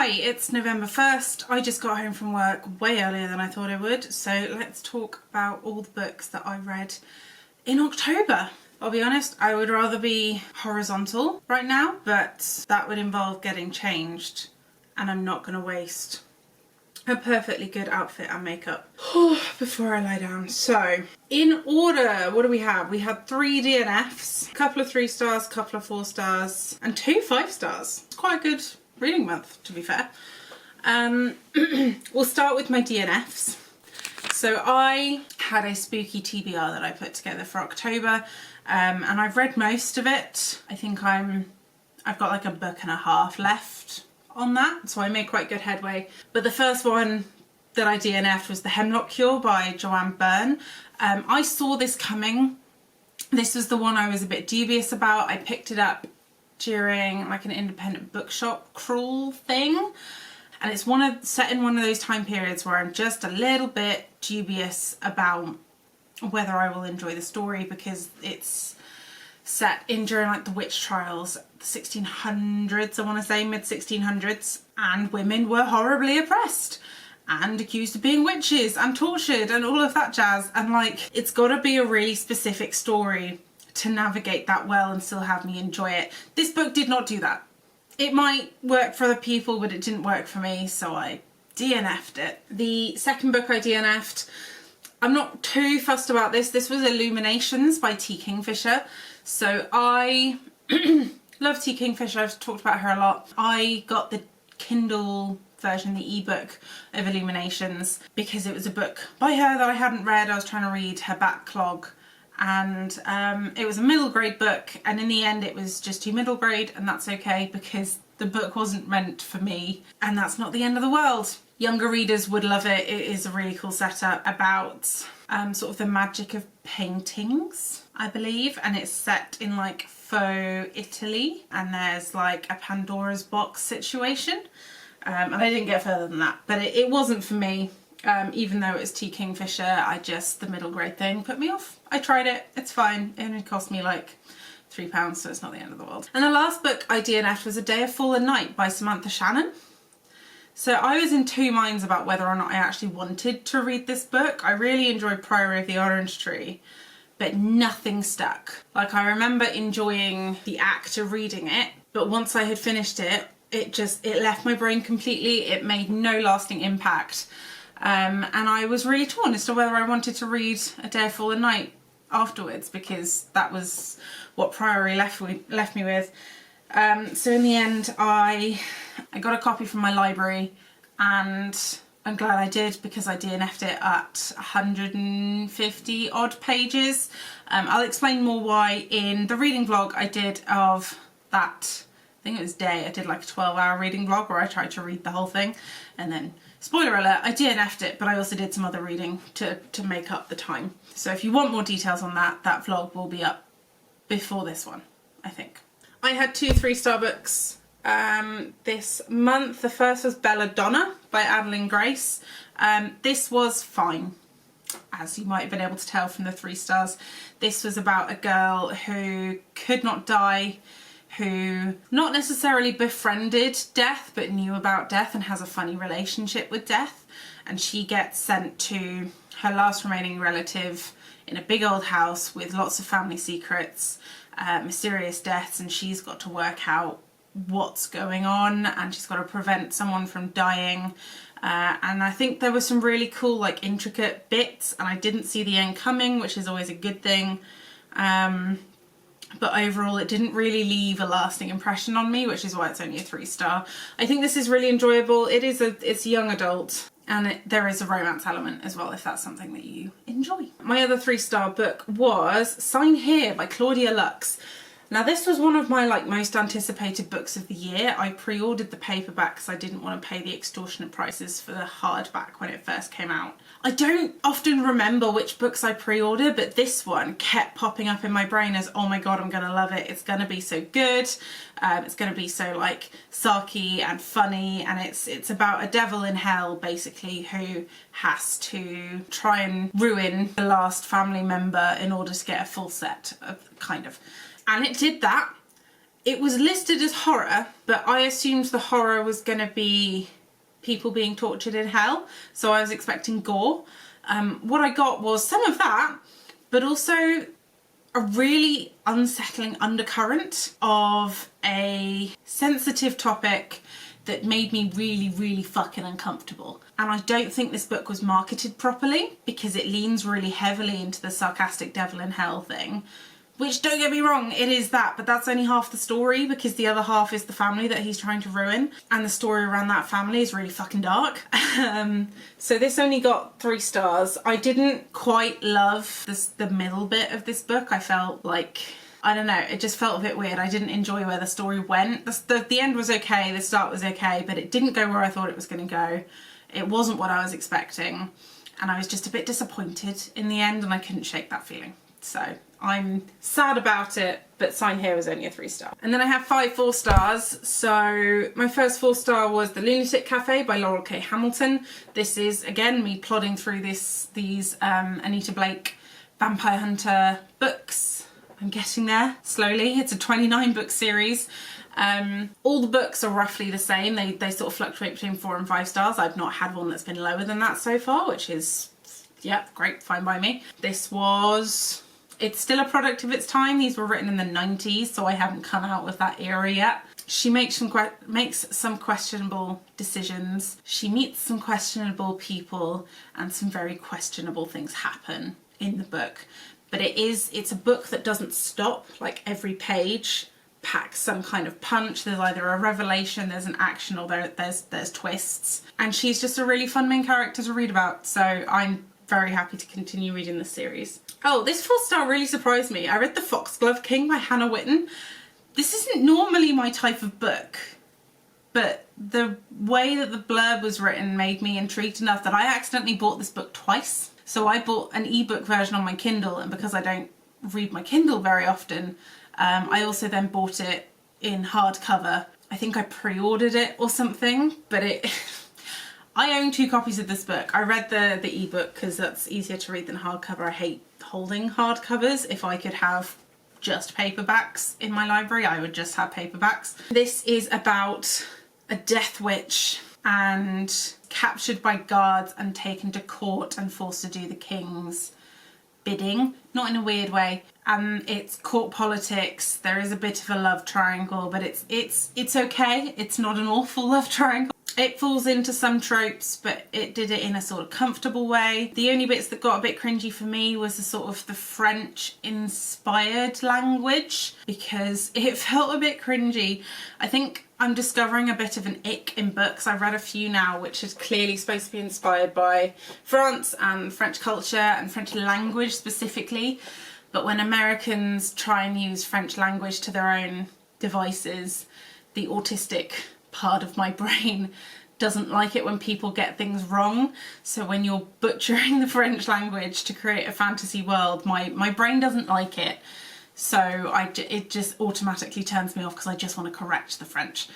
Hi, it's November 1st. I just got home from work way earlier than I thought I would, so let's talk about all the books that I read in October. I'll be honest, I would rather be horizontal right now, but that would involve getting changed, and I'm not going to waste a perfectly good outfit and makeup before I lie down. So, in order, what do we have? We had 3 DNFs, a couple of 3 stars, a couple of 4 stars, and 2 5 stars. It's quite a good reading month, to be fair. We'll start with my DNFs. So I had a spooky TBR that I put together for October, and I've read most of it. I think I've got like a book and a half left on that, so I made quite good headway. But the first one that I DNF'd was The Hemlock Cure by Joanne Byrne. I saw this coming. This was the one I was a bit dubious about. I picked it up during like an independent bookshop crawl thing, and it's set in one of those time periods where I'm just a little bit dubious about whether I will enjoy the story, because it's set in during like the witch trials, the 1600s, I want to say mid 1600s, and women were horribly oppressed and accused of being witches and tortured and all of that jazz, and like it's got to be a really specific story to navigate that well and still have me enjoy it. This book did not do that. It might work for other people, but it didn't work for me, so I DNF'd it. The second book I DNF'd, I'm not too fussed about this. This was Illuminations by T. Kingfisher. So I love T. Kingfisher. I've talked about her a lot. I got the Kindle version, the ebook of Illuminations, because it was a book by her that I hadn't read. I was trying to read her backlog, and it was a middle grade book, and in the end it was just too middle grade, and that's okay because the book wasn't meant for me, and that's not the end of the world. Younger readers would love it. It is a really cool setup about sort of the magic of paintings, I believe, and it's set in like faux Italy, and there's like a Pandora's box situation, and I didn't get further than that, but it wasn't for me. Even though it was T. Kingfisher, the middle grade thing put me off. I tried it, it's fine. It only cost me like £3, so it's not the end of the world. And the last book I DNF'd was A Day of Fallen Night by Samantha Shannon. So I was in 2 minds about whether or not I actually wanted to read this book. I really enjoyed Priory of the Orange Tree, but nothing stuck. Like, I remember enjoying the act of reading it, but once I had finished it, it left my brain completely. It made no lasting impact. And I was really torn as to whether I wanted to read A Day of Fallen Night afterwards, because that was what Priory left me with. So in the end, I got a copy from my library, and I'm glad I did, because I DNF'd it at 150 odd pages. I'll explain more why in the reading vlog I did of that, I think it was day. I did like a 12-hour reading vlog where I tried to read the whole thing, and then, spoiler alert, I DNF'd it, but I also did some other reading to make up the time. So if you want more details on that vlog will be up before this one, I think. I had 2 3-star books this month. The first was Belladonna by Adeline Grace. This was fine, as you might have been able to tell from the 3 stars. This was about a girl who could not die, who not necessarily befriended death, but knew about death and has a funny relationship with death. And she gets sent to her last remaining relative in a big old house with lots of family secrets, mysterious deaths, and she's got to work out what's going on, and she's got to prevent someone from dying. And I think there were some really cool, like, intricate bits, and I didn't see the end coming, which is always a good thing. But overall it didn't really leave a lasting impression on me, which is why it's only a 3-star. I think this is really enjoyable. It's young adult, and there is a romance element as well, if that's something that you enjoy. My other 3-star book was Sign Here by Claudia Lux. Now, this was one of my most anticipated books of the year. I pre-ordered the paperback because I didn't want to pay the extortionate prices for the hardback when it first came out. I don't often remember which books I pre-order, but this one kept popping up in my brain as, oh my god, I'm gonna love it. It's gonna be so good. It's gonna be so like sarky and funny, and it's about a devil in hell basically who has to try and ruin the last family member in order to get a full set of kind of. And it did that It was listed as horror, but I assumed the horror was going to be people being tortured in hell, so I was expecting gore. What I got was some of that, but also a really unsettling undercurrent of a sensitive topic that made me really, really fucking uncomfortable. And I don't think this book was marketed properly because it leans really heavily into the sarcastic devil in hell thing. Which, don't get me wrong, it is that, but that's only half the story because the other half is the family that he's trying to ruin. And the story around that family is really fucking dark. So this only got 3 stars. I didn't quite love the middle bit of this book. I felt like, I don't know, it just felt a bit weird. I didn't enjoy where the story went. The end was okay, the start was okay, but it didn't go where I thought it was going to go. It wasn't what I was expecting. And I was just a bit disappointed in the end, and I couldn't shake that feeling. So I'm sad about it, but Sign Here was only a 3-star. And then I have 5 4-stars. So my first 4-star was The Lunatic Cafe by Laurel K. Hamilton. This is, again, me plodding through these Anita Blake Vampire Hunter books. I'm getting there slowly. It's a 29-book series. All the books are roughly the same. They sort of fluctuate between 4 and 5 stars. I've not had one that's been lower than that so far, which is, yeah, great, fine by me. It's still a product of its time. These were written in the 90s, so I haven't come out with that era yet. She makes some questionable decisions. She meets some questionable people, and some very questionable things happen in the book. But it's a book that doesn't stop. Like, every page packs some kind of punch. There's either a revelation, there's an action, or there's twists. And she's just a really fun main character to read about. So I'm very happy to continue reading this series. Oh, this 4-star really surprised me. I read The Foxglove King by Hannah Whitten. This isn't normally my type of book, but the way that the blurb was written made me intrigued enough that I accidentally bought this book twice. So I bought an ebook version on my Kindle, and because I don't read my Kindle very often, I also then bought it in hardcover. I think I pre-ordered it or something, but I own 2 copies of this book. I read the ebook because that's easier to read than hardcover. I hate holding hardcovers. If I could have just paperbacks in my library, I would just have paperbacks. This is about a death witch and captured by guards and taken to court and forced to do the king's bidding. Not in a weird way. It's court politics. There is a bit of a love triangle, but it's okay. It's not an awful love triangle. It falls into some tropes, but it did it in a sort of comfortable way. The only bits that got a bit cringy for me was the sort of the French-inspired language, because it felt a bit cringy. I think I'm discovering a bit of an ick in books. I've read a few now, which is clearly supposed to be inspired by France and French culture and French language specifically. But when Americans try and use French language to their own devices, the autistic part of my brain doesn't like it when people get things wrong. So when you're butchering the French language to create a fantasy world, my brain doesn't like it. So it just automatically turns me off because I just want to correct the French.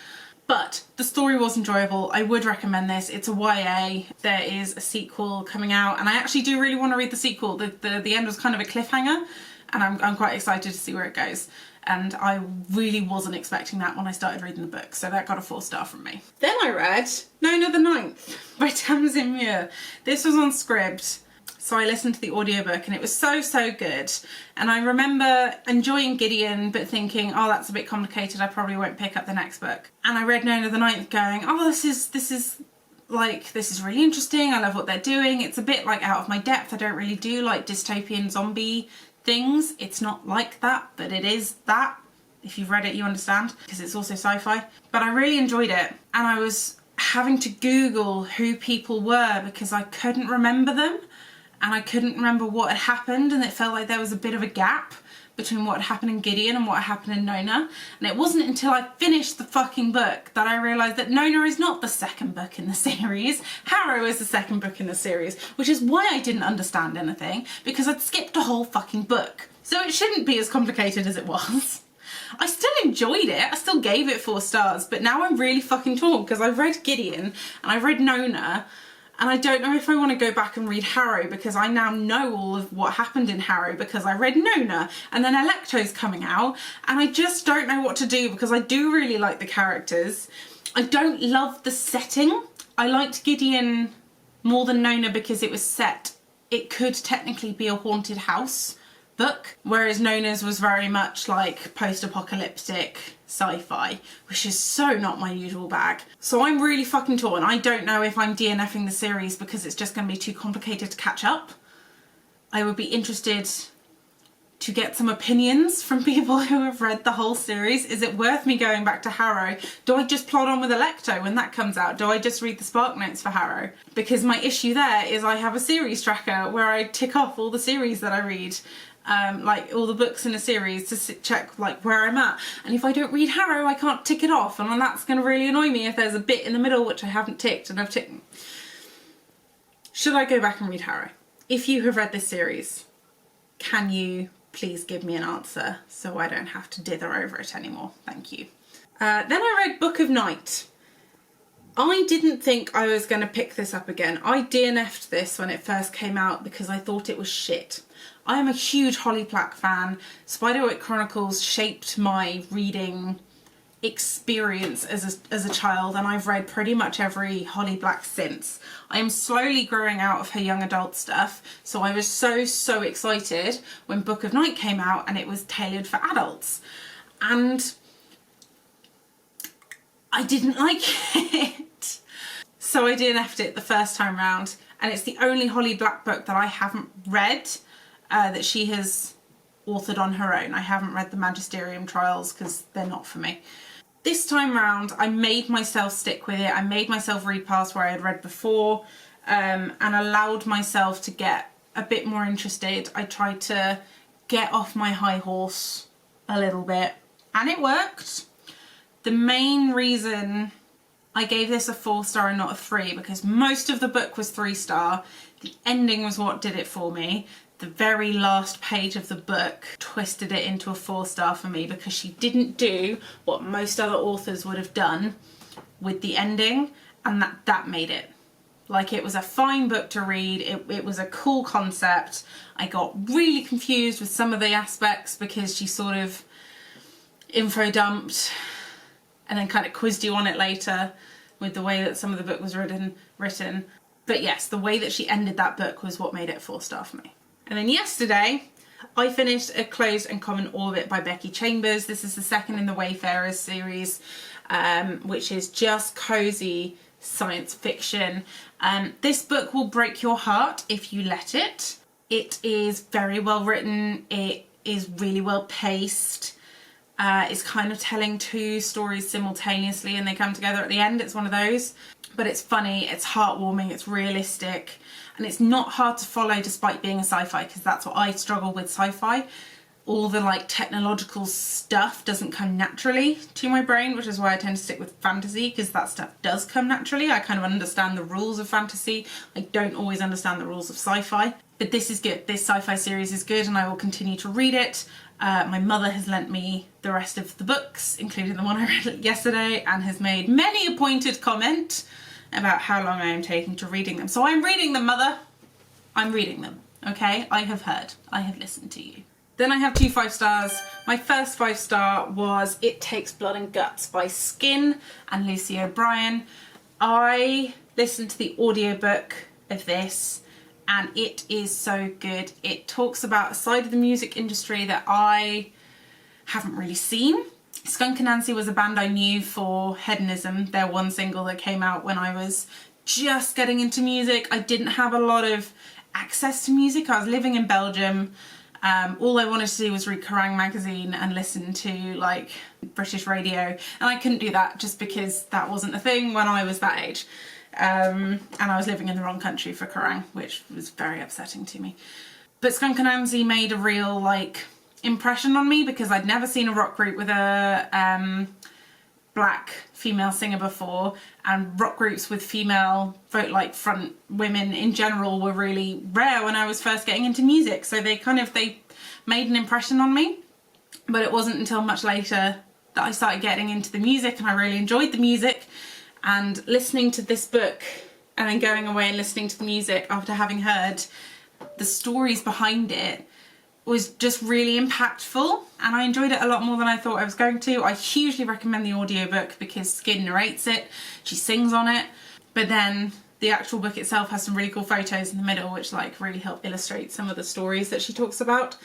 But the story was enjoyable. I would recommend this. It's a YA. There is a sequel coming out, and I actually do really want to read the sequel. The end was kind of a cliffhanger, and I'm quite excited to see where it goes. And I really wasn't expecting that when I started reading the book, so that got a 4-star from me. Then I read Nona the Ninth by Tamsin Muir. This was on Scribd, so I listened to the audiobook, and it was so good. And I remember enjoying Gideon, but thinking, oh, that's a bit complicated, I probably won't pick up the next book. And I read Nona the Ninth going, oh, this is really interesting, I love what they're doing. It's a bit like out of my depth. I don't really do like dystopian zombie things. It's not like that, but it is that. If you've read it, you understand, because it's also sci-fi. But I really enjoyed it, and I was having to Google who people were because I couldn't remember them, and I couldn't remember what had happened, and it felt like there was a bit of a gap between what had happened in Gideon and what had happened in Nona. And it wasn't until I finished the fucking book that I realised that Nona is not the second book in the series. Harrow is the second book in the series, which is why I didn't understand anything, because I'd skipped a whole fucking book. So it shouldn't be as complicated as it was. I still enjoyed it, I still gave it 4 stars, but now I'm really fucking torn because I've read Gideon and I've read Nona, And I don't know if I want to go back and read Harrow, because I now know all of what happened in Harrow because I read Nona, and then Electo's coming out, and I just don't know what to do because I do really like the characters. I don't love the setting. I liked Gideon more than Nona because it was set. It could technically be a haunted house book, whereas Nona's was very much like post-apocalyptic sci-fi, which is so not my usual bag. So I'm really fucking torn. I don't know if I'm DNFing the series because it's just going to be too complicated to catch up. I would be interested to get some opinions from people who have read the whole series. Is it worth me going back to Harrow? Do I just plod on with Electo when that comes out? Do I just read the Spark Notes for Harrow? Because my issue there is I have a series tracker where I tick off all the series that I read. Like all the books in a series to check like where I'm at, and if I don't read Harrow I can't tick it off, and that's going to really annoy me if there's a bit in the middle which I haven't ticked and I've ticked. Should I go back and read Harrow? If you have read this series, can you please give me an answer so I don't have to dither over it anymore? Thank you. Then I read Book of Night. I didn't think I was going to pick this up again. I DNF'd this when it first came out because I thought it was shit. I am a huge Holly Black fan. Spiderwick Chronicles shaped my reading experience as a child, and I've read pretty much every Holly Black since. I am slowly growing out of her young adult stuff, so I was so excited when Book of Night came out and it was tailored for adults. And I didn't like it. So I DNF'd it the first time round, and it's the only Holly Black book that I haven't read that she has authored on her own. I haven't read the Magisterium Trials because they're not for me. This time round I made myself stick with it. I made myself read past where I had read before, and allowed myself to get a bit more interested. I tried to get off my high horse a little bit, and it worked. The main reason I gave this a 4-star and not a 3, because most of the book was 3-star. The ending was what did it for me. The very last page of the book twisted it into a 4-star for me because she didn't do what most other authors would have done with the ending, and that made it. Like, it was a fine book to read, it was a cool concept. I got really confused with some of the aspects because she sort of info dumped and then kind of quizzed you on it later with the way that some of the book was written. But yes, the way that she ended that book was what made it 4-star for me. And then yesterday, I finished A Closed and Common Orbit by Becky Chambers. This is the second in the Wayfarers series, which is just cozy science fiction. This book will break your heart if you let it. It is very well written. It is really well paced. It's kind of telling two stories simultaneously and they come together at the end. It's one of those. But it's funny, it's heartwarming, it's realistic, and it's not hard to follow despite being a sci-fi, because that's what I struggle with sci-fi. All the like technological stuff doesn't come naturally to my brain, which is why I tend to stick with fantasy, because that stuff does come naturally. I kind of understand the rules of fantasy. I don't always understand the rules of sci-fi. But this is good. This sci-fi series is good and I will continue to read it. My mother has lent me the rest of the books, including the one I read yesterday, and has made many a pointed comment about how long I am taking to reading them. So I'm reading them, Mother. I'm reading them, okay? I have heard. I have listened to you. Then I have 2 5-stars. My first 5-star was It Takes Blood and Guts by Skin and Lucy O'Brien. I listened to the audiobook of this and it is so good. It talks about a side of the music industry that I haven't really seen. Skunk Anansie was a band I knew for Hedonism, their one single that came out when I was just getting into music. I didn't have a lot of access to music. I was living in Belgium. All I wanted to do was read Kerrang magazine and listen to like British radio, and I couldn't do that just because that wasn't a thing when I was that age. And I was living in the wrong country for Kerrang, which was very upsetting to me. But Skunk Anansie made a real like impression on me because I'd never seen a rock group with a black female singer before, and rock groups with female front women in general were really rare when I was first getting into music, so they made an impression on me. But it wasn't until much later that I started getting into the music and I really enjoyed the music, and listening to this book and then going away and listening to the music after having heard the stories behind it was just really impactful, and I enjoyed it a lot more than I thought I was going to. I hugely recommend the audiobook because Skin narrates it, she sings on it, but then the actual book itself has some really cool photos in the middle which like really help illustrate some of the stories that she talks about.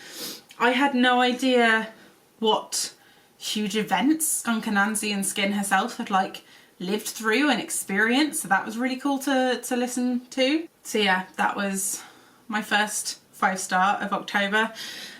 I had no idea what huge events Skunk Anansi and Skin herself had like lived through and experienced, so that was really cool to listen to. So yeah, that was my first 5-star of October.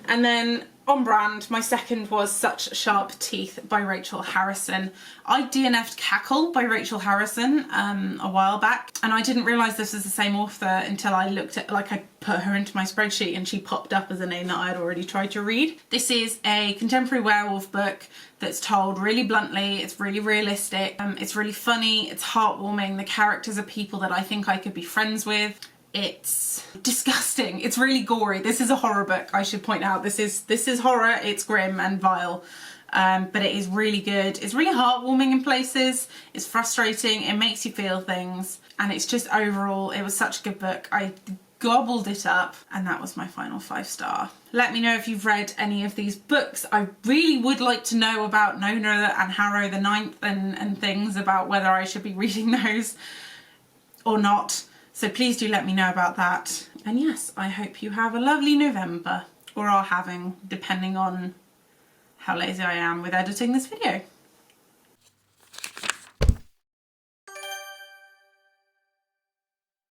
And then on brand, my second was Such Sharp Teeth by Rachel Harrison. I DNF'd Cackle by Rachel Harrison a while back, and I didn't realise this was the same author until I looked at, like, I put her into my spreadsheet and she popped up as a name that I had already tried to read. This is a contemporary werewolf book that's told really bluntly, it's really realistic, it's really funny, it's heartwarming, the characters are people that I think I could be friends with. It's disgusting. It's really gory. This is a horror book, I should point out. This is horror. It's grim and vile, but it is really good. It's really heartwarming in places. It's frustrating. It makes you feel things, and it's just overall, it was such a good book. I gobbled it up, and that was my final 5-star. Let me know if you've read any of these books. I really would like to know about Nona and Harrow the Ninth and things, about whether I should be reading those or not. So please do let me know about that. And yes, I hope you have a lovely November, or are having, depending on how lazy I am with editing this video.